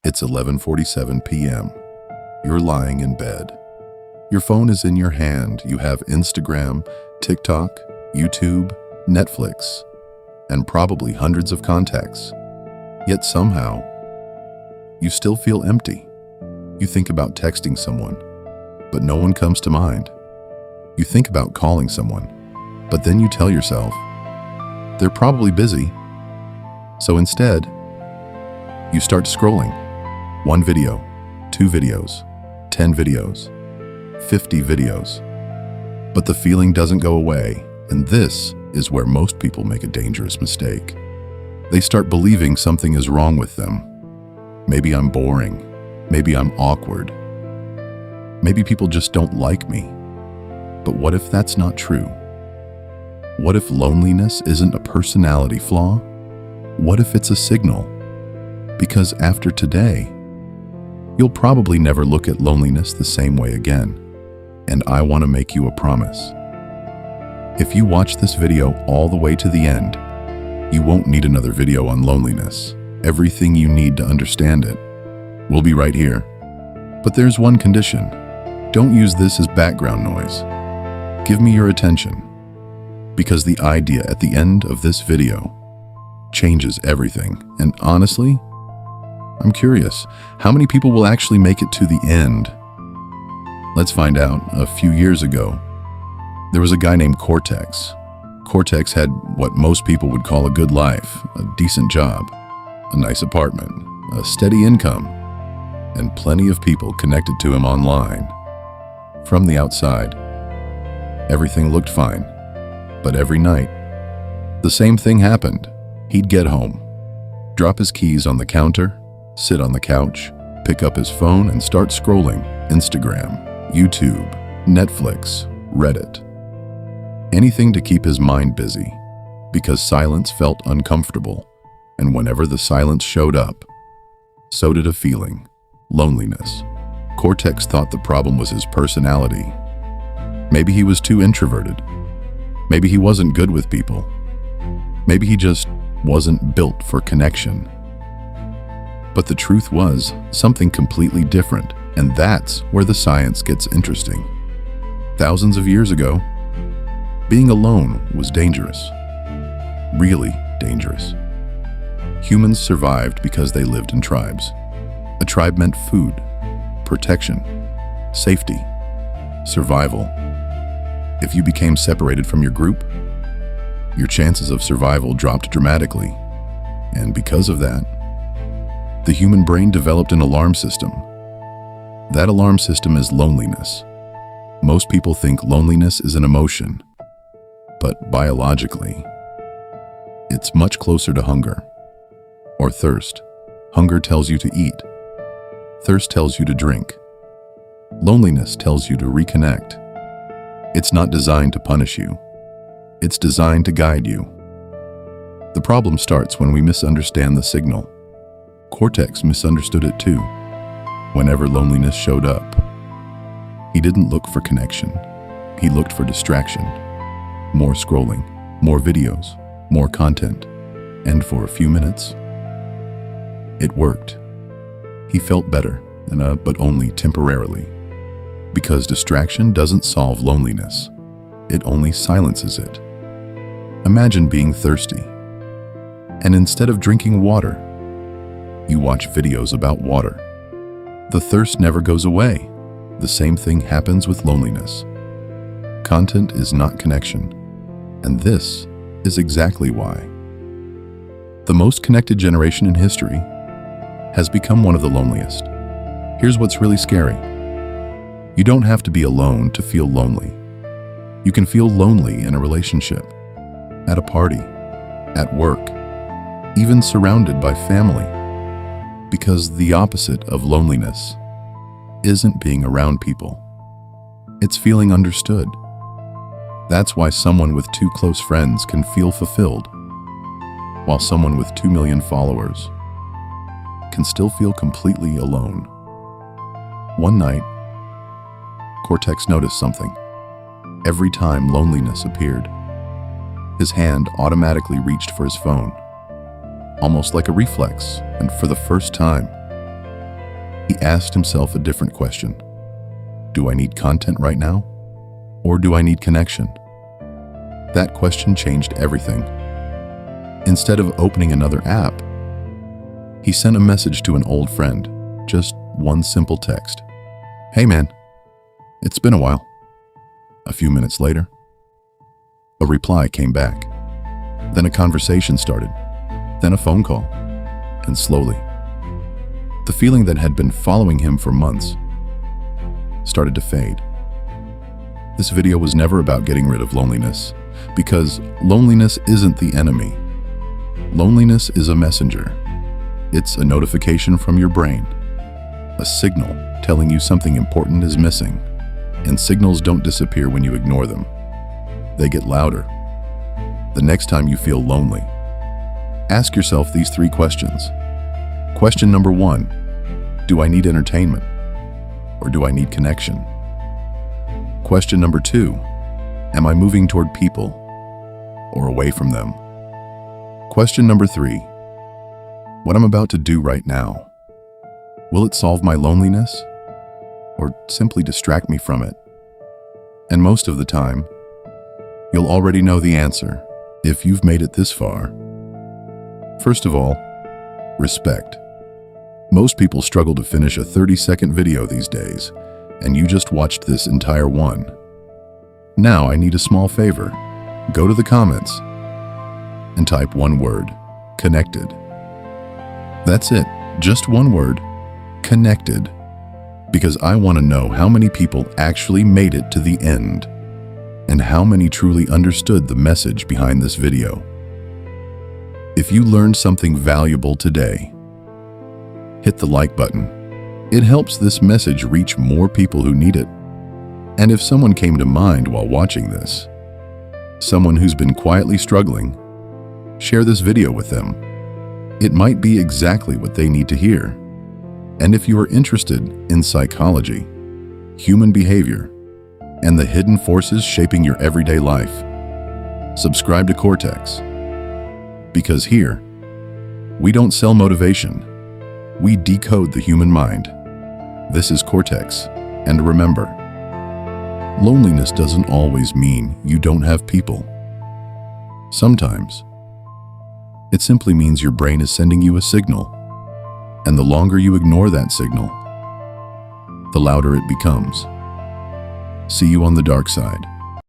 It's 11:47 p.m. You're lying in bed. Your phone is in your hand. You have Instagram, TikTok, YouTube, Netflix, and probably hundreds of contacts. Yet somehow, you still feel empty. You think about texting someone, but no one comes to mind. You think about calling someone, but then you tell yourself, they're probably busy. So instead, you start scrolling. 1 video, 2 videos, 10 videos, 50 videos. But the feeling doesn't go away, and this is where most people make a dangerous mistake. They start believing something is wrong with them. Maybe I'm boring. Maybe I'm awkward. Maybe people just don't like me. But what if that's not true? What if loneliness isn't a personality flaw? What if it's a signal? Because after today, you'll probably never look at loneliness the same way again. And I want to make you a promise. If you watch this video all the way to the end, you won't need another video on loneliness. Everything you need to understand it will be right here. But there's one condition. Don't use this as background noise. Give me your attention. Because the idea at the end of this video changes everything. And honestly, I'm curious, how many people will actually make it to the end? Let's find out. A few years ago, there was a guy named Cortex. Cortex had what most people would call a good life, a decent job, a nice apartment, a steady income, and plenty of people connected to him online. From the outside, everything looked fine. But every night, the same thing happened. He'd get home, drop his keys on the counter, sit on the couch, pick up his phone and start scrolling Instagram, YouTube, Netflix, Reddit. Anything to keep his mind busy, because silence felt uncomfortable, and whenever the silence showed up, so did a feeling, loneliness. Cortex thought the problem was his personality. Maybe he was too introverted. Maybe he wasn't good with people. Maybe he just wasn't built for connection. But the truth was something completely different, and that's where the science gets interesting. Thousands of years ago, being alone was dangerous. Really dangerous. Humans survived because they lived in tribes. A tribe meant food, protection, safety, survival. If you became separated from your group, your chances of survival dropped dramatically. And because of that, the human brain developed an alarm system. That alarm system is loneliness. Most people think loneliness is an emotion, but biologically, it's much closer to hunger or thirst. Hunger tells you to eat. Thirst tells you to drink. Loneliness tells you to reconnect. It's not designed to punish you. It's designed to guide you. The problem starts when we misunderstand the signal. Cortex misunderstood it too. Whenever loneliness showed up, he didn't look for connection. He looked for distraction. More scrolling, more videos, more content. And for a few minutes, it worked. He felt better, but only temporarily. Because distraction doesn't solve loneliness. It only silences it. Imagine being thirsty, and instead of drinking water, you watch videos about water. The thirst never goes away. The same thing happens with loneliness. Content is not connection, and this is exactly why. The most connected generation in history has become one of the loneliest. Here's what's really scary. You don't have to be alone to feel lonely. You can feel lonely in a relationship, at a party, at work, even surrounded by family. Because the opposite of loneliness isn't being around people. It's feeling understood. That's why someone with 2 close friends can feel fulfilled, while someone with 2 million followers can still feel completely alone. One night, Cortex noticed something. Every time loneliness appeared, his hand automatically reached for his phone, almost like a reflex, and for the first time, He asked himself a different question. Do I need content right now? Or do I need connection? That question changed everything. Instead of opening another app, he sent a message to an old friend, just one simple text. Hey man, it's been a while. A few minutes later, a reply came back. Then a conversation started, then a phone call, and slowly, the feeling that had been following him for months started to fade. This video was never about getting rid of loneliness, because loneliness isn't the enemy. Loneliness is a messenger. It's a notification from your brain, a signal telling you something important is missing, and signals don't disappear when you ignore them. They get louder. The next time you feel lonely, ask yourself these 3 questions. Question number 1, do I need entertainment? Or do I need connection? Question number 2, am I moving toward people or away from them? Question number 3, what I'm about to do right now, will it solve my loneliness or simply distract me from it? And most of the time, you'll already know the answer if you've made it this far. First of all, respect. Most people struggle to finish a 30-second video these days, and you just watched this entire one. Now I need a small favor. Go to the comments and type one word, connected. That's it, just one word, connected, because I want to know how many people actually made it to the end and how many truly understood the message behind this video. If you learned something valuable today, hit the like button. It helps this message reach more people who need it. And if someone came to mind while watching this, someone who's been quietly struggling, share this video with them. It might be exactly what they need to hear. And if you are interested in psychology, human behavior, and the hidden forces shaping your everyday life, subscribe to Cortex. Because here, we don't sell motivation. We decode the human mind. This is Cortex, and remember, loneliness doesn't always mean you don't have people. Sometimes, it simply means your brain is sending you a signal, and the longer you ignore that signal, the louder it becomes. See you on the dark side.